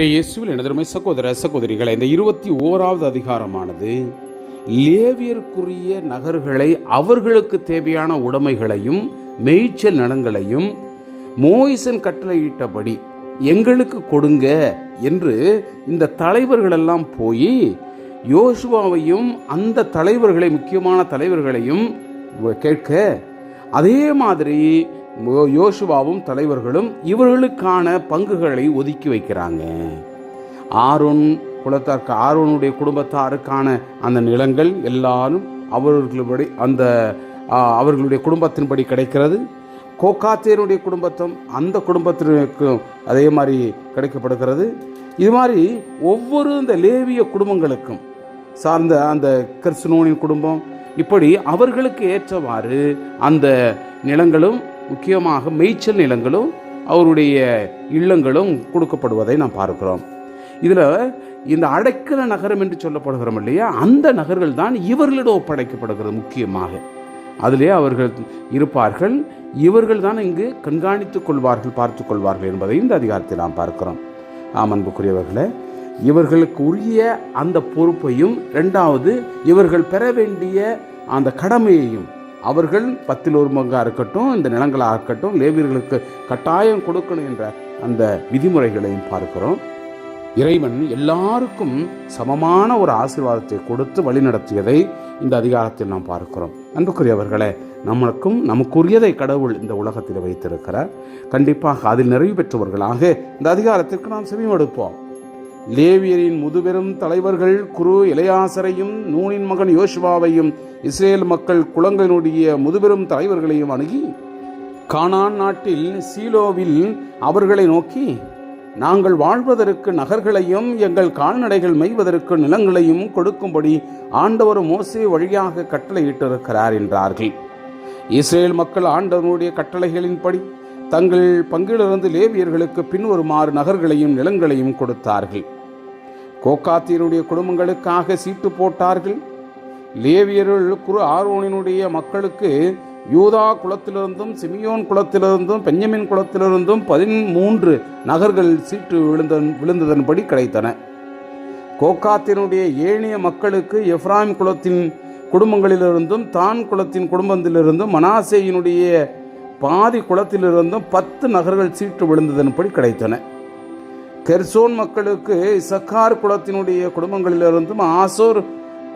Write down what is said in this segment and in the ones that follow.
கர்த்தருடைய இயேசுவில் எனதருமை சகோதர சகோதரிகளை, இந்த 21வது அதிகாரமானது லேவியருக்குரிய நகர்களை, அவர்களுக்கு தேவையான உடைமைகளையும் மேய்ச்சல் நிலங்களையும் மோசே கட்டளையிட்டபடி எங்களுக்கு கொடுங்க என்று இந்த தலைவர்களெல்லாம் போய் யோசுவாவையும் அந்த தலைவர்களை, முக்கியமான தலைவர்களையும் கேட்க, அதே மாதிரி யோசுவாவும் தலைவர்களும் இவர்களுக்கான பங்குகளை ஒதுக்கி வைக்கிறாங்க. ஆரோன் குலத்தாருக்கு, ஆரோனுடைய குடும்பத்தாருக்கான அந்த நிலங்கள் எல்லாரும் அவர்களுடைய குடும்பத்தின்படி கிடைக்கிறது. கோகாத்தியருடைய குடும்பத்தும் அந்த குடும்பத்திற்கு அதே மாதிரி கிடைக்கப்படுகிறது. இது மாதிரி ஒவ்வொரு இந்த லேவிய குடும்பங்களுக்கும் சார்ந்த அந்த கெர்சனோனின் குடும்பம், இப்படி அவர்களுக்கு ஏற்றவாறு அந்த நிலங்களும், முக்கியமாக மேய்ச்சல் நிலங்களும் அவருடைய இல்லங்களும் கொடுக்கப்படுவதை நாம் பார்க்கிறோம். இதில் இந்த அடைக்கல நகரம் என்று சொல்லப்படுகிறோம் இல்லையா, அந்த நகர்கள் தான் இவர்களிடம் ஒப்படைக்கப்படுகிறது. முக்கியமாக அதிலே அவர்கள் இருப்பார்கள். இவர்கள் தான் இங்கு கண்காணித்துக் கொள்வார்கள், பார்த்து கொள்வார்கள் என்பதை இந்த அதிகாரத்தில் நாம் பார்க்கிறோம். அன்புக்குரியவர்களே, இவர்களுக்கு உரிய அந்த பொறுப்பையும், இரண்டாவது இவர்கள் பெற வேண்டிய அந்த கடமையையும் அவர்கள் 10 பங்காக இருக்கட்டும், இந்த நிலங்களாக இருக்கட்டும், லேவியர்களுக்கு கட்டாயம் கொடுக்கணும் என்ற அந்த விதிமுறைகளையும் பார்க்கிறோம். இறைவன் எல்லாருக்கும் சமமான ஒரு ஆசீர்வாதத்தை கொடுத்து வழிநடத்தியதை இந்த அதிகாரத்தில் நாம் பார்க்கிறோம். அன்புக்குரியவர்களே, நமக்குரியதை கடவுள் இந்த உலகத்தில் வைத்திருக்கிறார். கண்டிப்பாக அதில் நிறைவு பெற்றவர்களாக இந்த அதிகாரத்திற்கு நாம் செவிமடுப்போம். லேவியரின் முதுபெரும் தலைவர்கள் குரு எலெயாசரையும் நூனின் மகன் யோசுவாவையும் இஸ்ரேல் மக்கள் குலங்களினுடைய முதுபெரும் தலைவர்களையும் அணுகி, கானான் நாட்டில் சீலோவில் அவர்களை நோக்கி, நாங்கள் வாழ்வதற்கு நகர்களையும் எங்கள் கால்நடைகள் மேய்வதற்கு நிலங்களையும் கொடுக்கும்படி ஆண்டவர் மோசே வழியாக கட்டளையிட்டிருக்கிறார் என்றார்கள். இஸ்ரேல் மக்கள் ஆண்டவருடைய கட்டளைகளின்படி தங்கள் பங்கிலிருந்து லேவியர்களுக்கு பின்வருமாறு நகர்களையும் நிலங்களையும் கொடுத்தார்கள். கோகாத்தியருடைய குடும்பங்களுக்காக சீட்டு போட்டார்கள். லேவியர்கள் குரு ஆரோனினுடைய மக்களுக்கு யூதா குலத்திலிருந்தும் சிமியோன் குலத்திலிருந்தும் பென்யமின் குலத்திலிருந்தும் 13 நகர்கள் சீட்டு விழுந்ததன்படி கிடைத்தன. கோகாத்தினுடைய ஏனைய மக்களுக்கு எப்ராயிம் குலத்தின் குடும்பங்களிலிருந்தும் தான் குலத்தின் குடும்பத்திலிருந்தும் மனாசேயினுடைய பாதி குலத்திலிருந்தும் 10 நகர்கள் சீட்டு விழுந்ததன்படி கிடைத்தன. கெர்சோன் மக்களுக்கு இசக்கார் குலத்தினுடைய குடும்பங்களிலிருந்தும் ஆசோர்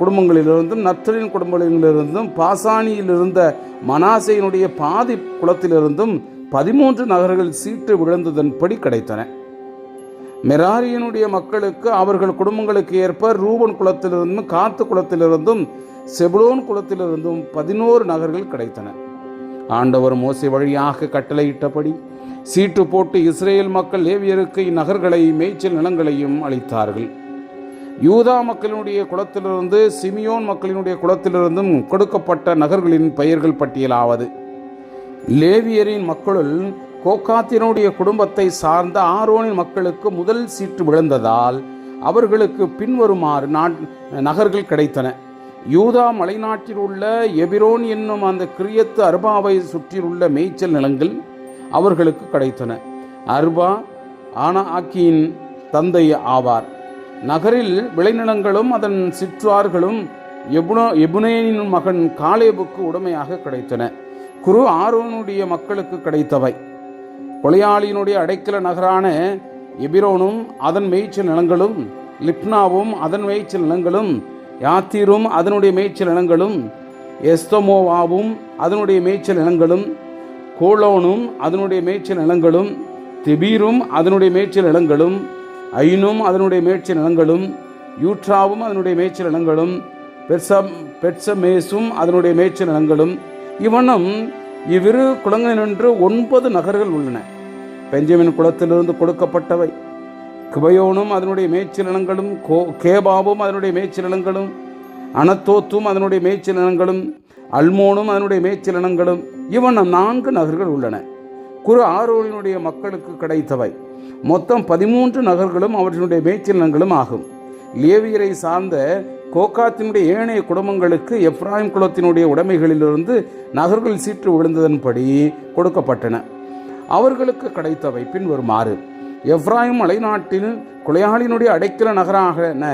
குடும்பங்களிலிருந்தும் நப்தலின் குடும்பங்களிலிருந்தும் பாசானியில் இருந்த மனாசேயினுடைய பாதி குலத்திலிருந்தும் 13 நகர்கள் சீட்டு விழுந்ததன்படி கிடைத்தன. மெராரியினுடைய மக்களுக்கு அவர்கள் குடும்பங்களுக்கு ஏற்ப ரூபன் குலத்திலிருந்தும் காத்து குலத்திலிருந்தும் செபுலோன் குலத்திலிருந்தும் 11 நகர்கள் கிடைத்தன. ஆண்டவர் மோசே வழியாக கட்டளையிட்டபடி சீட்டு போட்டு இஸ்ரேல் மக்கள் லேவியருக்கு இந்நகர்களை மேய்ச்சல் நிலங்களையும் அளித்தார்கள். யூதா மக்களினுடைய குலத்திலிருந்து சிமியோன் மக்களினுடைய குலத்திலிருந்தும் கொடுக்கப்பட்ட நகர்களின் பெயர்கள் பட்டியலாவது: லேவியரின் மக்களுள் கோகாத்தினுடைய குடும்பத்தை சார்ந்த ஆரோனின் மக்களுக்கு முதல் சீட்டு விழுந்ததால் அவர்களுக்கு பின்வருமாறு நகர்கள் கிடைத்தன. யூதா மலைநாட்டில் உள்ள எபிரோன் என்னும் அந்த கிரியத்து அர்பாவை சுற்றியுள்ள மேய்ச்சல் நிலங்கள் அவர்களுக்கு கிடைத்தன. அர்பா ஆனாக்கியின் தந்தை ஆவார். நகரில் விளைநிலங்களும் அதன் சிற்றார்களும் எபுனேனின் மகன் காலேபுக்கு உடைமையாக கிடைத்தன. குரு ஆரோனுடைய மக்களுக்கு கிடைத்தவை: கொலையாளியினுடைய அடைக்கல நகரான எபிரோனும் அதன் மேய்ச்சல் நிலங்களும், லிப்னாவும் அதன் மேய்ச்சல் நிலங்களும், யாத்தீரும் அதனுடைய மேய்ச்சல் நிலங்களும், எஸ்தமோவாவும் அதனுடைய மேய்ச்சல் நிலங்களும், கோலோனும் அதனுடைய மேய்ச்சல் நிலங்களும், தெபீரும் அதனுடைய மேய்ச்சல் நிலங்களும், ஐனும் அதனுடைய மேய்ச்சல் நிலங்களும், யூட்ராவும் அதனுடைய மேய்ச்சல் நிலங்களும், பெட்சமேசும் அதனுடைய மேய்ச்சல் நிலங்களும். இவனும் இவ்விரு குலங்களினின்று 9 நகர்கள் உள்ளன. பெஞ்சமின் குலத்திலிருந்து கொடுக்கப்பட்டவை: கிபயோனும் அதனுடைய மேய்ச்சல் நிலங்களும், கேபாவும் அதனுடைய மேய்ச்சல் நிலங்களும், அனத்தோத்தும் அதனுடைய மேய்ச்சல் நிலங்களும், அல்மோனும் அதனுடைய மேய்ச்சல் நிலங்களும். இவனும் 4 நகர்கள் உள்ளன. குரு ஆரோனினுடைய மக்களுக்கு கிடைத்தவை மொத்தம் 13 நகர்களும் அவற்றினுடைய மேய்ச்சல் நிலங்களும் ஆகும். லேவியரை சார்ந்த கோகாத்தினுடைய ஏனைய குடும்பங்களுக்கு எப்ராயிம் குலத்தினுடைய உடைமைகளிலிருந்து நகர்கள் சீட்டு விழுந்ததன்படி கொடுக்கப்பட்டன. அவர்களுக்கு கிடைத்தவை பின்வருமாறு: எப்ராயிம் மலைநாட்டில் கொலையாளினுடைய அடைக்கல நகரான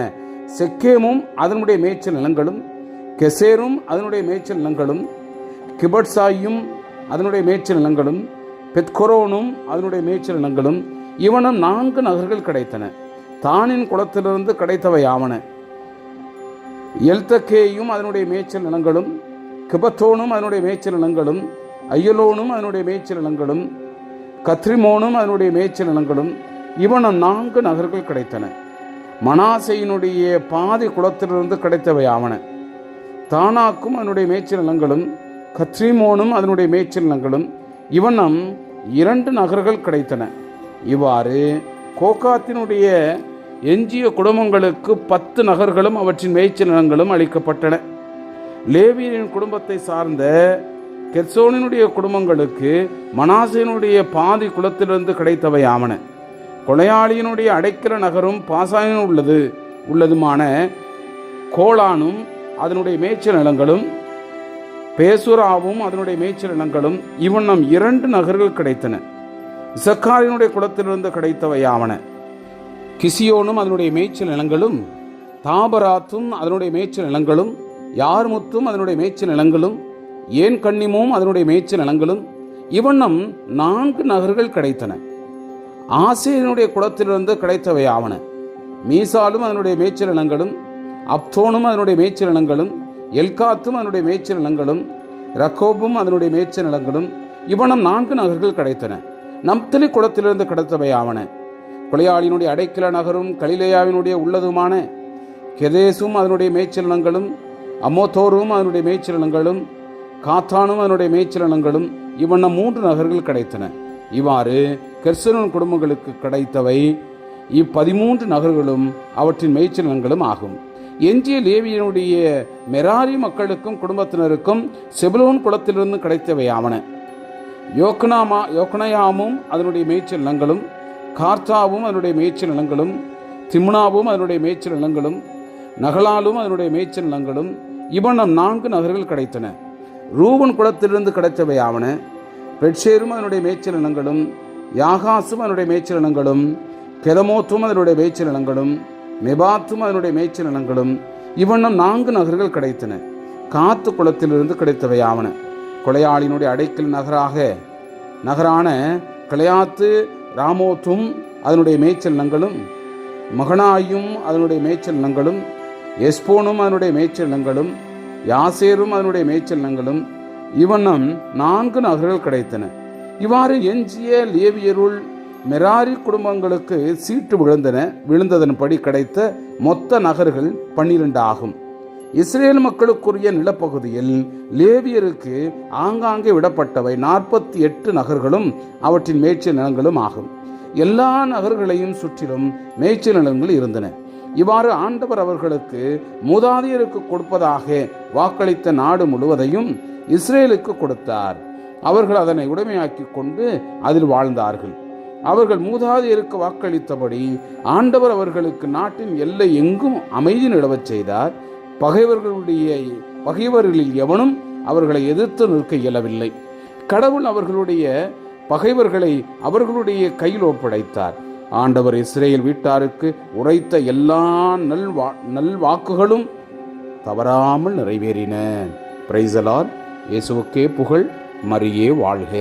செக்கேமும் அதனுடைய மேய்ச்சல் நிலங்களும், கெசேரும் அதனுடைய மேய்ச்சல் நிலங்களும், கிபட்சாயும் அதனுடைய மேய்ச்சல் நிலங்களும், பெத்கொரோனும் அதனுடைய மேய்ச்சல் நிலங்களும், இவனும் 4 நகர்கள் கிடைத்தன. தானின் குளத்திலிருந்து கிடைத்தவை ஆவன: எல்தக்கேயும் அதனுடைய மேய்ச்சல் நிலங்களும், கிபத்தோனும் அதனுடைய மேய்ச்சல் நிலங்களும், ஐயலோனும் அதனுடைய மேய்ச்சல் நிலங்களும், கத்ரிமோனும் அதனுடைய மேய்ச்சல் நிலங்களும், இவனும் 4 நகர்கள் கிடைத்தன. மனாசையினுடைய பாதி குளத்திலிருந்து கிடைத்தவை ஆவன: தானாக்கும் அதனுடைய மேய்ச்சல் நிலங்களும், கத்ரிமோனும் அதனுடைய மேய்ச்சல் நிலங்களும், இவனும் 2 நகர்கள் கிடைத்தன. இவ்வாறு கோகாத்தினுடைய எஞ்சிய குடும்பங்களுக்கு 10 நகர்களும் அவற்றின் மேய்ச்சல் நிலங்களும் அளிக்கப்பட்டன. லேவியரின் குடும்பத்தை சார்ந்த கெர்சோனினுடைய குடும்பங்களுக்கு மனாசேனுடைய பாதி குலத்திலிருந்து கிடைத்தவை ஆவன: கொலையாளியினுடைய அடைக்கல நகரும் பாசானில் உள்ளதுமான கோலானும் அதனுடைய மேய்ச்சல் நிலங்களும், பேசுராவும் அதனுடைய மேய்ச்சல் நிலங்களும், இவனும் 2 நகர்கள் கிடைத்தன. இசக்காரினுடைய குலத்திலிருந்து கிடைத்தவை ஆவன: கிசியோனும் அதனுடைய மேய்ச்சல் நிலங்களும், தாபராத்தும் அதனுடைய மேய்ச்சல் நிலங்களும், யார்முத்தும் அதனுடைய மேய்ச்சல் நிலங்களும், ஏன் கண்ணிமும் அதனுடைய மேய்ச்சல் நிலங்களும், இவனும் 4 நகர்கள் கிடைத்தன. ஆசேரினுடைய குலத்திலிருந்து கிடைத்தவை ஆவன: மீசாலும் அதனுடைய மேய்ச்சல் நிலங்களும், அப்தோனும் அதனுடைய மேய்ச்சல் நிலங்களும், எல்காத்தும் அதனுடைய மேய்ச்சல் நிலங்களும், ரக்கோபும் அதனுடைய மேய்ச்சல் நிலங்களும், இவனும் 4 நகர்கள் கிடைத்தன. நப்தலி குலத்திலிருந்து கிடைத்தவை ஆவன: கொலையாளியினுடைய அடைக்கல நகரும் கலிலேயாவினுடைய உள்ளதுமான கெதேசும் அதனுடைய மேய்ச்சல் நிலங்களும், அமோத்தோரும் அதனுடைய மேய்ச்சல் நிலங்களும், காத்தானும் அதனுடைய மேய்ச்சல் நிலங்களும், இவனும் 3 நகர்கள் கிடைத்தன. இவ்வாறு கெர்சோன் குடும்பங்களுக்கு கிடைத்தவை 13 நகர்களும் அவற்றின் மேய்ச்சல் நிலங்களும் ஆகும். எஞ்சிய லேவியனுடைய மெராரி மக்களுக்கும் குடும்பத்தினருக்கும் செபுலோன் குலத்திலிருந்து கிடைத்தவை ஆவன: யோக்னயாமும் அதனுடைய மேய்ச்சல் நிலங்களும், கார்த்தாவும் அதனுடைய மேய்ச்சல் நிலங்களும், திம்னாவும் அதனுடைய மேய்ச்சல் நிலங்களும், நகலாலும் அதனுடைய மேய்ச்சல் நிலங்களும், இவனும் 4 நகர்கள் கிடைத்தன. ரூபன் குலத்திலிருந்து கிடைத்தவை ஆவன: பெட்சேரும் அதனுடைய மேய்ச்சல் நிலங்களும், யாகாசும் அதனுடைய மேய்ச்சல் நிலங்களும், கெதமோத்தும் அதனுடைய மேய்ச்சல் நிலங்களும், நெபாத்தும் அதனுடைய மேய்ச்சல் நிலங்களும், இவனும் 4 நகர்கள் கிடைத்தன. காத்து குலத்திலிருந்து கிடைத்தவை ஆவன: கொலையாளினுடைய அடைக்கல் நகரான கிளையாத்து ராமோத்தும் அதனுடைய மேய்ச்சல் நிலங்களும், மகனாயும் அதனுடைய மேய்ச்சல் நிலங்களும், எஸ்போனும் அதனுடைய மேய்ச்சல் நிலங்களும், யாசேரும் அதனுடைய மேய்ச்சல் நிலங்களும், இவனும் 4 நகர்கள் கிடைத்தன. இவ்வாறு எஞ்சிய லேவியருள் மெராரி குடும்பங்களுக்கு சீட்டு விழுந்ததன்படி கிடைத்த மொத்த நகர்கள் 12 ஆகும். இஸ்ரேல் மக்களுக்குரிய நிலப்பகுதியில் லேவியருக்கு ஆங்காங்கே விடப்பட்டவை 48 நகர்களும் அவற்றின் மேய்ச்சல் நிலங்களும் ஆகும். எல்லா நகர்களையும் சுற்றிலும் மேய்ச்சல் நிலங்கள் இருந்தன. இவ்வாறு ஆண்டவர் அவர்களுக்கு மூதாதையருக்கு கொடுப்பதாக வாக்களித்த நாடு முழுவதையும் இஸ்ரேலுக்கு கொடுத்தார். அவர்கள் அதனை உடைமையாக்கி கொண்டு அதில் வாழ்ந்தார்கள். அவர்கள் மூதாதையருக்கு வாக்களித்தபடி ஆண்டவர் அவர்களுக்கு நாட்டின் எல்லை எங்கும் அமைதி நிலவச் செய்தார். பகைவர்களில் எவனும் அவர்களை எதிர்த்து நிற்க இயலவில்லை. கடவுள் அவர்களுடைய பகைவர்களை அவர்களுடைய கையில் ஒப்படைத்தார். ஆண்டவர் இஸ்ரேல் வீட்டாருக்கு உரைத்த எல்லா நல்வாக்குகளும் தவறாமல் நிறைவேறின. Praise the Lord. இயேசுவுக்கே புகழ். மரியே வாழ்க.